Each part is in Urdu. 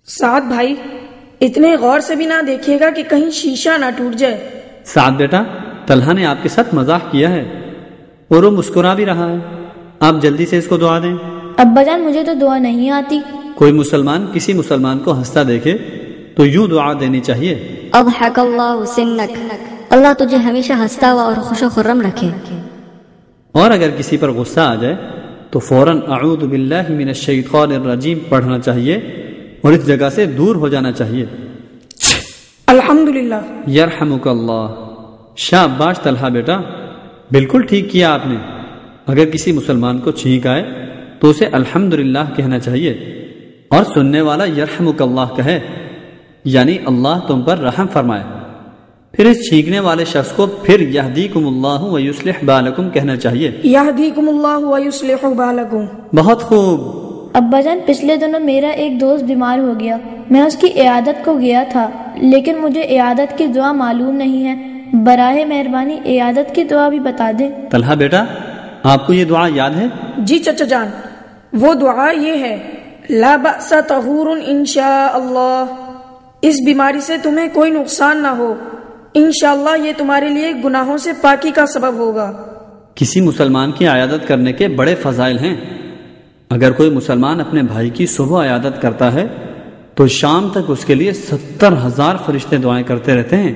سعد بھائی اتنے غور سے بھی نہ دیکھیے گا کہ کہیں شیشہ نہ ٹوٹ جائے۔ سعد بیٹا، طلحہ نے آپ کے ساتھ مزاح کیا ہے اور وہ مسکرا بھی رہا ہے، آپ جلدی سے اس کو دعا دیں۔ ابا جان مجھے تو دعا نہیں آتی۔ کوئی مسلمان کسی مسلمان کو ہنستا دیکھے تو یوں دعا دینی چاہیے، اضحک اللہ سنک، اللہ تجھے ہمیشہ ہنستا ہوا اور خوش و خرم رکھے۔ اور اگر کسی پر غصہ آ جائے تو فوراً اعوذ باللہ من الشیطان الرجیم پڑھنا چاہیے اور اس جگہ سے دور ہو جانا چاہیے۔ الحمدللہ۔ یرحمک اللہ۔ شاباش طلحہ بیٹا، بالکل ٹھیک کیا آپ نے۔ اگر کسی مسلمان کو چھینک آئے تو اسے الحمدللہ کہنا چاہیے اور سننے والا یرحمک اللہ کہے، یعنی اللہ تم پر رحم فرمائے۔ پھر اس چھینکنے والے شخص کو پھر یہدیکم اللہ ویصلح بالکم کہنا چاہیے۔ یہدیکم اللہ ویصلح بالکم۔ بہت خوب۔ ابا جان پچھلے دنوں میرا ایک دوست بیمار ہو گیا، میں اس کی عیادت کو گیا تھا، لیکن مجھے عیادت کی دعا معلوم نہیں ہے، براہ مہربانی عیادت کی دعا بھی بتا دیں۔ طلحہ بیٹا، آپ کو یہ دعا یاد ہے؟ جی چچا جان، وہ دعا یہ ہے، لا بأس طہور انشاء اللہ، اس بیماری سے تمہیں کوئی نقصان نہ ہو، انشاءاللہ یہ تمہارے لیے گناہوں سے پاکی کا سبب ہوگا۔ کسی مسلمان کی عیادت کرنے کے بڑے فضائل ہیں۔ اگر کوئی مسلمان اپنے بھائی کی صبح عیادت کرتا ہے تو شام تک اس کے لیے 70,000 فرشتے دعائیں کرتے رہتے ہیں،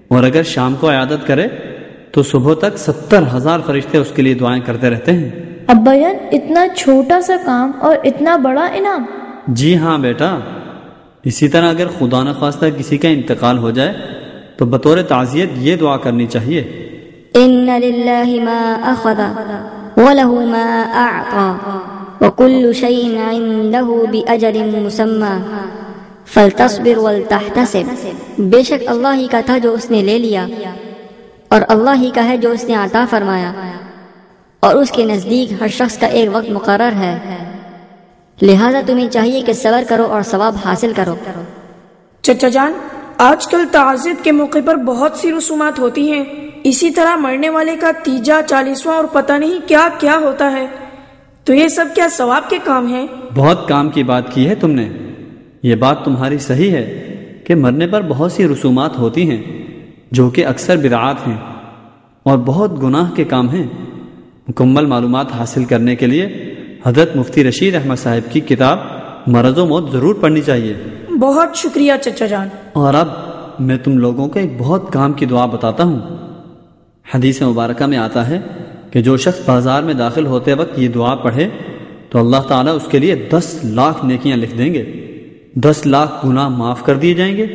اور اگر شام کو عیادت کرے تو صبح تک 70,000 فرشتے اس کے لیے دعائیں کرتے رہتے ہیں۔ ابا جان اتنا چھوٹا سا کام اور اتنا بڑا انعام۔ جی ہاں بیٹا، اسی طرح اگر خدا نخواستہ کسی کا انتقال ہو جائے تو بطور تعزیت یہ دعا کرنی چاہیے، ان للہ ما اخذ وله ما اعطى وكل شيء عنده بأجل مسمى فلتصبر ولتحتسب۔ بے شک اللہ ہی کا تھا جو اس نے لے لیا، اور اللہ ہی کا ہے جو اس نے عطا فرمایا، اور اس کے نزدیک ہر شخص کا ایک وقت مقرر ہے، لہذا تمہیں چاہیے کہ صبر کرو اور ثواب حاصل کرو۔ چچا جان، آج کل تعزیت کے موقع پر بہت سی رسومات ہوتی ہیں، اسی طرح مرنے والے کا تیجا، 40واں اور پتہ نہیں کیا کیا ہوتا ہے، تو یہ سب کیا ثواب کے کام ہیں؟ بہت کام کی بات کی ہے تم نے۔ یہ بات تمہاری صحیح ہے کہ مرنے پر بہت سی رسومات ہوتی ہیں جو کہ اکثر بدعات ہیں اور بہت گناہ کے کام ہیں۔ مکمل معلومات حاصل کرنے کے لیے حضرت مفتی رشید احمد صاحب کی کتاب مرض و موت ضرور پڑھنی چاہیے۔ بہت شکریہ چچا جان۔ اور اب میں تم لوگوں کو ایک بہت کام کی دعا بتاتا ہوں۔ حدیث مبارکہ میں آتا ہے کہ جو شخص بازار میں داخل ہوتے وقت یہ دعا پڑھے تو اللہ تعالیٰ اس کے لیے 10 لاکھ نیکیاں لکھ دیں گے، 10 لاکھ گناہ معاف کر دیے جائیں گے،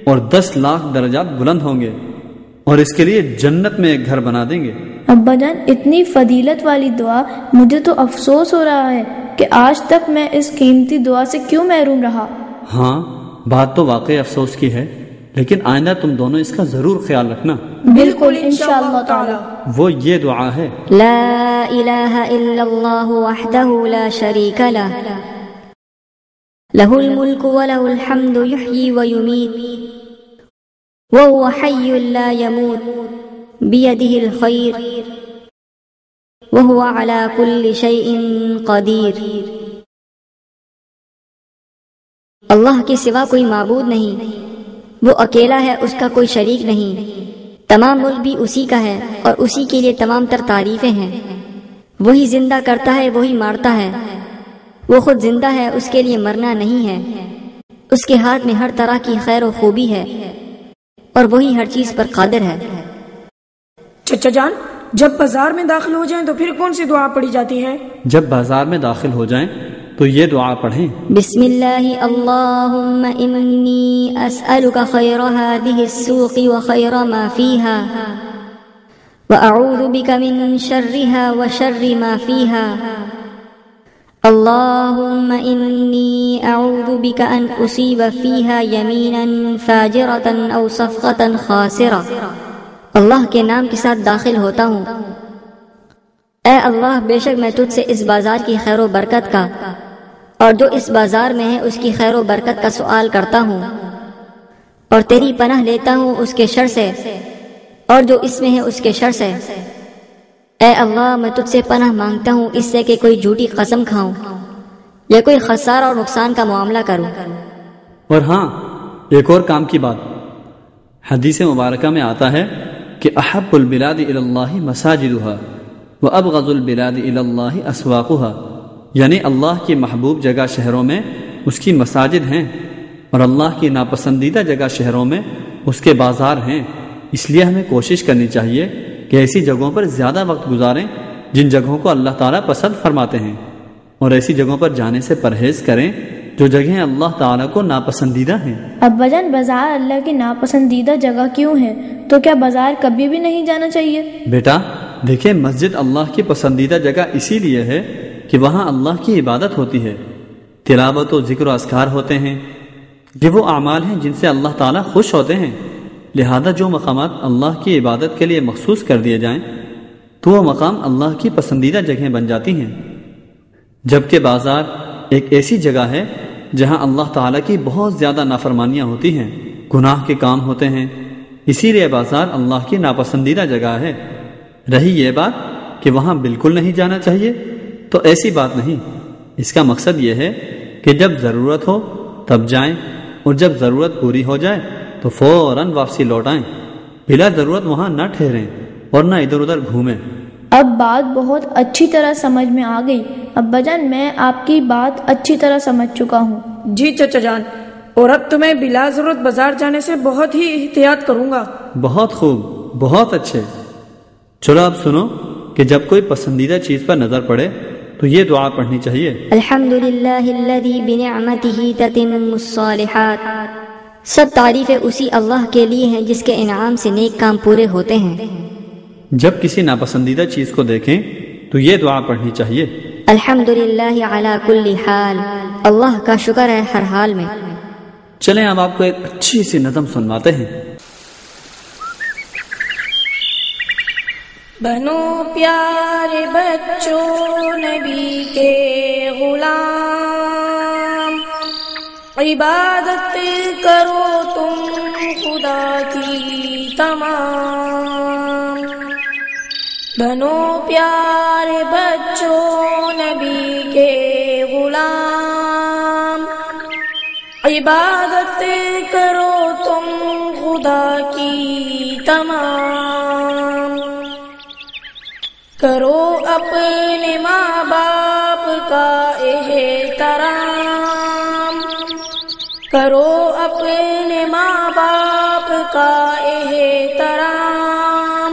اور 10 لاکھ درجات بلند ہوں گے، اور اس کے لیے جنت میں ایک گھر بنا دیں گے۔ ابا جان اتنی فضیلت والی دعا، مجھے تو افسوس ہو رہا ہے کہ آج تک میں اس قیمتی دعا سے کیوں محروم رہا۔ ہاں بات تو واقعی افسوس کی ہے، لیکن آئندہ تم دونوں اس کا ضرور خیال رکھنا۔ بالکل انشاءاللہ تعالی۔ وہ یہ دعا ہے، لا الہ الا اللہ وحدہ لا شریک لہ، لہ الملک ولہ الحمد یحیی ویمیت وہو حی لا یموت بیدہ الخیر وہو علی کل شیء قدیر۔ اللہ کے سوا کوئی معبود نہیں، وہ اکیلا ہے، اس کا کوئی شریک نہیں، تمام ملک بھی اسی کا ہے اور اسی کے لیے تمام تر تعریفیں ہیں۔ وہی زندہ کرتا ہے، وہی مارتا ہے، وہ خود زندہ ہے، اس کے لیے مرنا نہیں ہے، اس کے ہاتھ میں ہر طرح کی خیر و خوبی ہے، اور وہی ہر چیز پر قادر ہے۔ چچا جان، جب بازار میں داخل ہو جائیں تو پھر کون سی دعا پڑھی جاتی ہے؟ جب بازار میں داخل ہو جائیں تو یہ دعا پڑھیں، بسم اللہ اللہم انی اسألک خیر هذه السوق وخیر ما فیها واعوذ بک من شرها وشر ما فیها اللہم انی اعوذ بک ان اصیب فیها یمینا فاجرة او صفقة خاسرة۔ اللہ کے نام کے ساتھ داخل ہوتا ہوں، اے اللہ بے شک میں تجھ سے اس بازار کی خیر و برکت کا اور جو اس بازار میں ہے اس کی خیر و برکت کا سوال کرتا ہوں، اور تیری پناہ لیتا ہوں اس کے شر سے اور جو اس میں ہے اس کے شر سے۔ اے اللہ میں تجھ سے پناہ مانگتا ہوں اس سے کہ کوئی جھوٹی قسم کھاؤں یا کوئی خسارہ اور نقصان کا معاملہ کروں، اور ہاں، ایک اور کام کی بات، حدیث مبارکہ میں آتا ہے کہ احب البلاد الی اللہ مساجدها وابغض البلاد الی اللہ اسواقها، یعنی اللہ کی محبوب جگہ شہروں میں اس کی مساجد ہیں، اور اللہ کی ناپسندیدہ جگہ شہروں میں اس کے بازار ہیں۔ اس لیے ہمیں کوشش کرنی چاہیے کہ ایسی جگہوں پر زیادہ وقت گزاریں جن جگہوں کو اللہ تعالیٰ پسند فرماتے ہیں، اور ایسی جگہوں پر جانے سے پرہیز کریں جو جگہیں اللہ تعالیٰ کو ناپسندیدہ ہیں۔ ابا جان، بازار اللہ کی ناپسندیدہ جگہ کیوں ہے؟ تو کیا بازار کبھی بھی نہیں جانا چاہیے؟ بیٹا دیکھیں، مسجد اللہ کی پسندیدہ جگہ اسی لیے ہے کہ وہاں اللہ کی عبادت ہوتی ہے، تلاوت و ذکر و اذکار ہوتے ہیں، یہ وہ اعمال ہیں جن سے اللہ تعالیٰ خوش ہوتے ہیں۔ لہذا جو مقامات اللہ کی عبادت کے لیے مخصوص کر دیے جائیں تو وہ مقام اللہ کی پسندیدہ جگہیں بن جاتی ہیں، جبکہ بازار ایک ایسی جگہ ہے جہاں اللہ تعالیٰ کی بہت زیادہ نافرمانیاں ہوتی ہیں، گناہ کے کام ہوتے ہیں، اسی لیے بازار اللہ کی ناپسندیدہ جگہ ہے۔ رہی یہ بات کہ وہاں بالکل نہیں جانا چاہیے، تو ایسی بات نہیں، اس کا مقصد یہ ہے کہ جب ضرورت ہو تب جائیں، اور جب ضرورت پوری ہو جائے تو فوراً واپسی لوٹ آئیں، بلا ضرورت وہاں نہ ٹھہریں اور نہ ادھر ادھر گھومیں۔ اب بات بہت اچھی طرح سمجھ میں آ گئی ابا جان، میں آپ کی بات اچھی طرح سمجھ چکا ہوں۔ جی چچا جان، اور اب تمہیں بلا ضرورت بازار جانے سے بہت ہی احتیاط کروں گا۔ بہت خوب، بہت اچھے۔ چلو اب سنو کہ جب کوئی پسندیدہ چیز پر نظر پڑے تو یہ دعا پڑھنی چاہیے، الحمدللہ الذی بنعمتہ تتم الصالحات۔ سب تعریفیں اسی اللہ کے لیے ہیں جس کے انعام سے نیک کام پورے ہوتے ہیں۔ جب کسی ناپسندیدہ چیز کو دیکھیں تو یہ دعا پڑھنی چاہیے، الحمدللہ علی کل حال۔ اللہ کا شکر ہے ہر حال میں۔ چلیں اب آپ کو ایک اچھی سی نظم سنواتے ہیں۔ بنو پیارے بچوں نبی کے غلام، عبادت کرو تم خدا کی تمام۔ بنو پیارے بچوں نبی کے غلام، عبادت کرو تم خدا کی تمام۔ کرو اپنے ماں باپ کا احترام، کرو اپنے ماں باپ کا احترام۔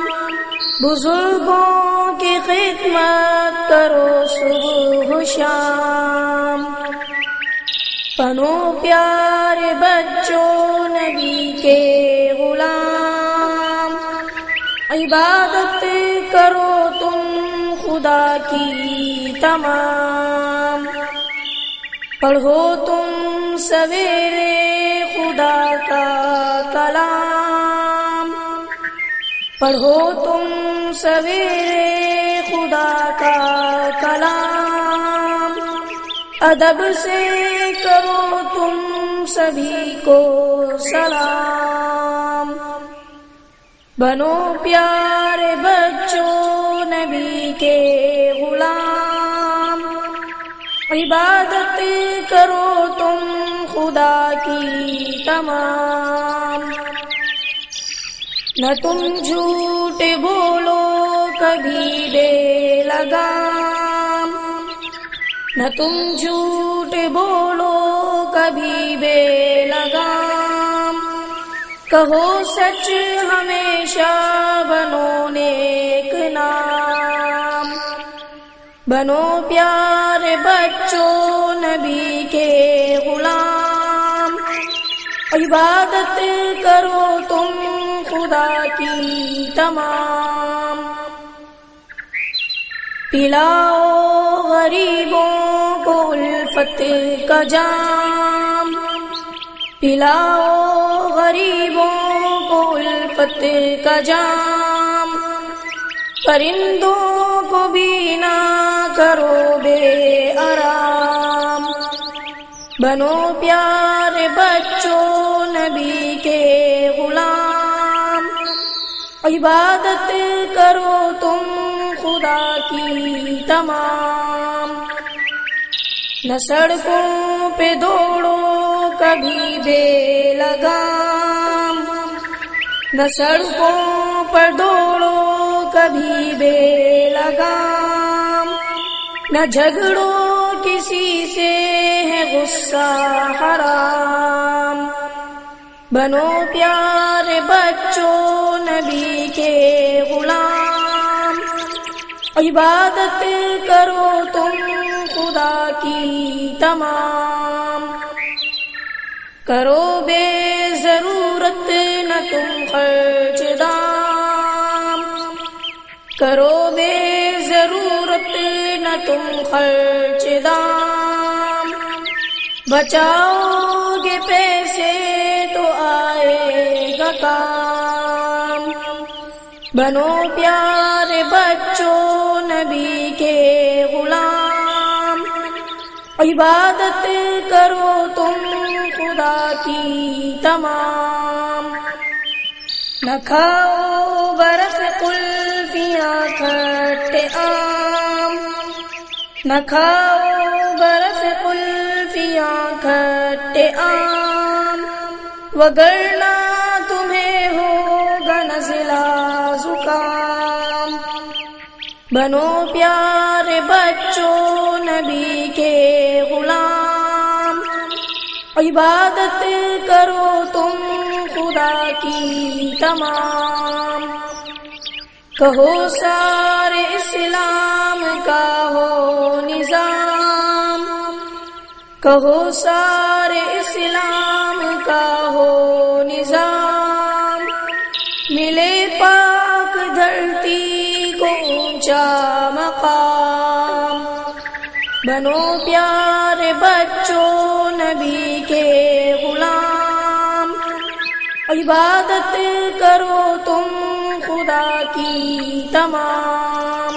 بزرگوں کی خدمت کرو صبح و شام۔ بنو پیارے بچوں نبی کے غلام، عبادت کرو تم خدا کی تمام۔ پڑھو تم سویرے خدا کا کلام، پڑھو تم سویرے خدا کا کلام۔ ادب سے کرو تم سبھی کو سلام۔ بنو پیارے بچوں نبی کے غلام، عبادت کرو تم خدا کی تمام۔ نہ تم جھوٹ بولو کبھی بے لگام، نہ تم جھوٹ بولو کبھی بے لگام۔ کہو سچ ہمیشہ، بنو نیک نام۔ بنو پیارے بچوں نبی کے غلام، عبادت کرو تم خدا کی تمام۔ پلاؤ غریبوں کو الفت کا جام، پلاؤ غریبوں کو الفت کا جام۔ پرندوں کو بھی نہ کرو بے آرام۔ بنو پیارے بچوں نبی کے غلام، عبادت کرو تم خدا کی تمام۔ نہ سڑکوں پہ دوڑو کبھی کبھی بے لگام، نہ سڑکوں پر دوڑو کبھی بے لگام، نہ جھگڑو کسی سے ہے غصہ حرام، بنو پیارے بچوں نبی کے غلام، عبادت کرو تم خدا کی تمام، کرو بے ضرورت نہ تم خرچ دام، کرو بے ضرورت نہ تم خرچ دام، بچاؤ گے پیسے تو آئے گا کام، بنو پیارے بچوں نبی کے غلام، عبادت کرو تم خدا کی تمام، نہ کھاؤ برف قلفیاں کھٹے آم، نہ کھاؤ برف قلفیاں کھٹے آم، وگرنہ تمہیں ہوگا نزلہ زکام، بنو پیارے بچوں نبی کے غلام، عبادت کرو تم خدا کی تمام، کہو سارے اسلام کا ہو نظام، کہو سارے اسلام کا ہو نظام، ملے پاک دھرتی کو اونچا مقام، بنو پیارے بچوں نبی کے غلام، عبادت کرو تم خدا کی تمام،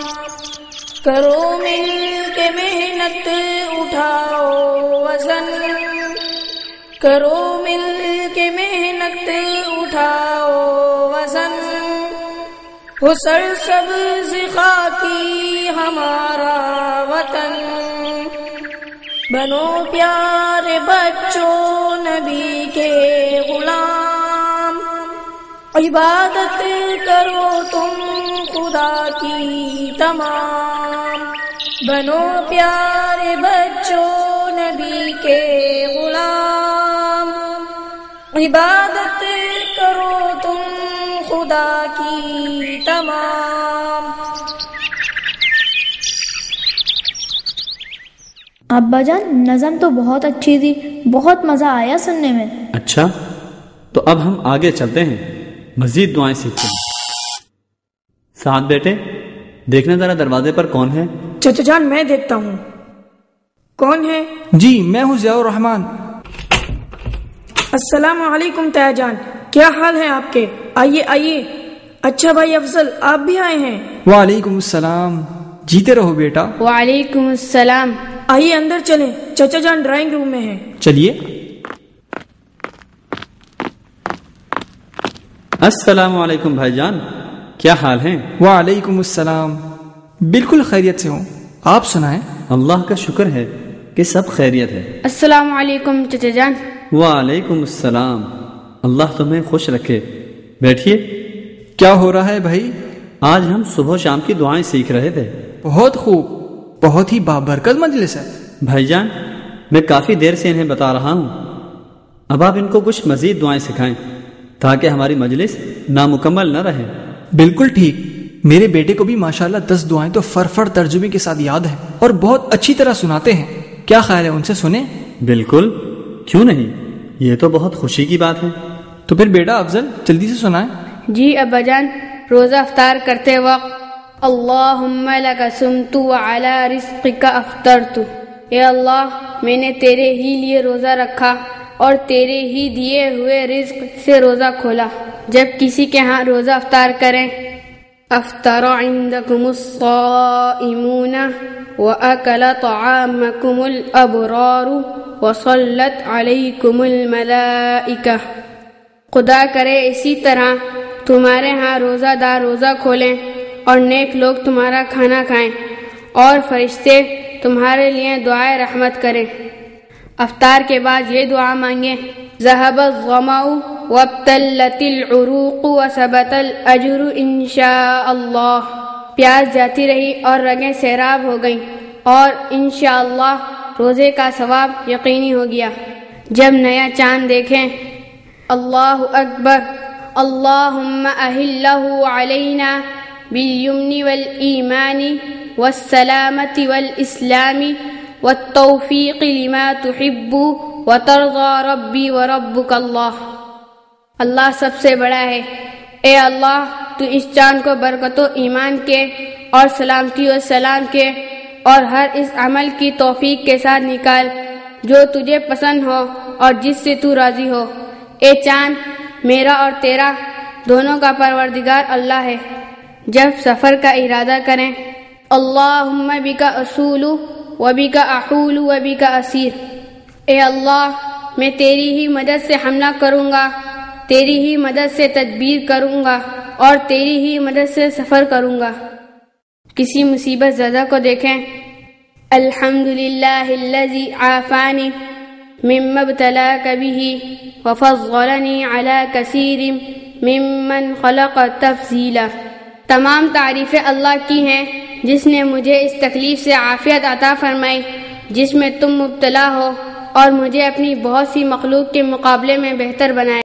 کرو مل کے محنت اٹھاؤ وزن، کرو مل کے محنت اٹھاؤ وزن، ہو سرسبز خاکی ہمارا وطن، بنو پیارے بچوں نبی کے غلام، عبادت کرو تم خدا کی تمام، بنو پیارے بچوں نبی کے غلام، عبادت کرو تم خدا کی تمام۔ ابا جان نظم تو بہت اچھی تھی، بہت مزہ آیا سننے میں۔ اچھا تو اب ہم آگے چلتے ہیں، مزید دعائیں سیکھتے ہیں۔ سعد بیٹے دیکھنا ذرا دروازے پر کون ہے؟ چچا جان میں دیکھتا ہوں، کون ہے؟ جی میں ہوں ضیاء الرحمن۔ السلام علیکم تایا جان، کیا حال ہے آپ کے؟ آئیے آئیے۔ اچھا بھائی افضل آپ بھی آئے ہیں؟ وعلیکم السلام، جیتے رہو بیٹا۔ وعلیکم السلام۔ آئیے اندر چلیں، چچا جان ڈرائنگ روم میں ہیں۔ چلیے۔ السلام علیکم بھائی جان، کیا حال ہیں؟ وعلیکم السلام، بالکل خیریت سے ہوں، آپ سنائیں؟ اللہ کا شکر ہے کہ سب خیریت ہے۔ السلام علیکم چچا جان۔ وعلیکم السلام، اللہ تمہیں خوش رکھے، بیٹھیے۔ کیا ہو رہا ہے بھائی؟ آج ہم صبح و شام کی دعائیں سیکھ رہے تھے۔ بہت خوب، بہت ہی بابرکت مجلس ہے۔ بھائی جان میں کافی دیر سے انہیں بتا رہا ہوں، اب آپ ان کو کچھ مزید دعائیں سکھائیں تاکہ ہماری مجلس نامکمل نہ رہے۔ بالکل ٹھیک، میرے بیٹے کو بھی ماشاءاللہ 10 دعائیں تو فرفر ترجمے کے ساتھ یاد ہیں اور بہت اچھی طرح سناتے ہیں۔ کیا خیال ہے ان سے سنیں؟ بالکل، کیوں نہیں، یہ تو بہت خوشی کی بات ہے۔ تو پھر بیٹا افضل جلدی سے سنائیں۔ جی ابا جان، روزہ افطار کرتے وقت اللہم لک صمت وعلی رزقک افطرت، اے اللہ میں نے تیرے ہی لیے روزہ رکھا اور تیرے ہی دیے ہوئے رزق سے روزہ کھولا۔ جب کسی کے ہاں روزہ افطار کریں، افطر عندکم الصائمون وأکل طعامکم الابرار وصلت علیکم الملائکہ، خدا کرے اسی طرح تمہارے ہاں روزہ دار روزہ کھولیں اور نیک لوگ تمہارا کھانا کھائیں اور فرشتے تمہارے لیے دعائے رحمت کریں۔ افطار کے بعد یہ دعا مانگیں، ذهب الظمأ وابتلت العروق وثبت الاجر انشاء اللہ، پیاس جاتی رہی اور رگیں سیراب ہو گئیں اور انشاءاللہ روزے کا ثواب یقینی ہو گیا۔ جب نیا چاند دیکھیں، اللہ اکبر، اللہم اہلہ علینا بالیمن والایمان والسلامة والاسلام والتوفیق لما تحب وترضى ربی وربک اللہ۔ اللہ سب سے بڑا ہے، اے اللہ تو اس چاند کو برکت و ایمان کے اور سلامتی و سلام کے اور ہر اس عمل کی توفیق کے ساتھ نکال جو تجھے پسند ہو اور جس سے تو راضی ہو۔ اے چاند، میرا اور تیرا دونوں کا پروردگار اللہ ہے۔ جب سفر کا ارادہ کریں، اللہم بک اصول و بک احول و بک اسیر، اے اللہ میں تیری ہی مدد سے حملہ کروں گا، تیری ہی مدد سے تدبیر کروں گا اور تیری ہی مدد سے سفر کروں گا۔ کسی مصیبت زدہ کو دیکھیں، الحمدللہ الذی عافانی مما ابتلاک بہ وفضلنی علی کثیر ممن خلق تفضیلا۔ تمام تعریفیں اللہ کی ہیں جس نے مجھے اس تکلیف سے عافیت عطا فرمائی جس میں تم مبتلا ہو، اور مجھے اپنی بہت سی مخلوق کے مقابلے میں بہتر بنائے۔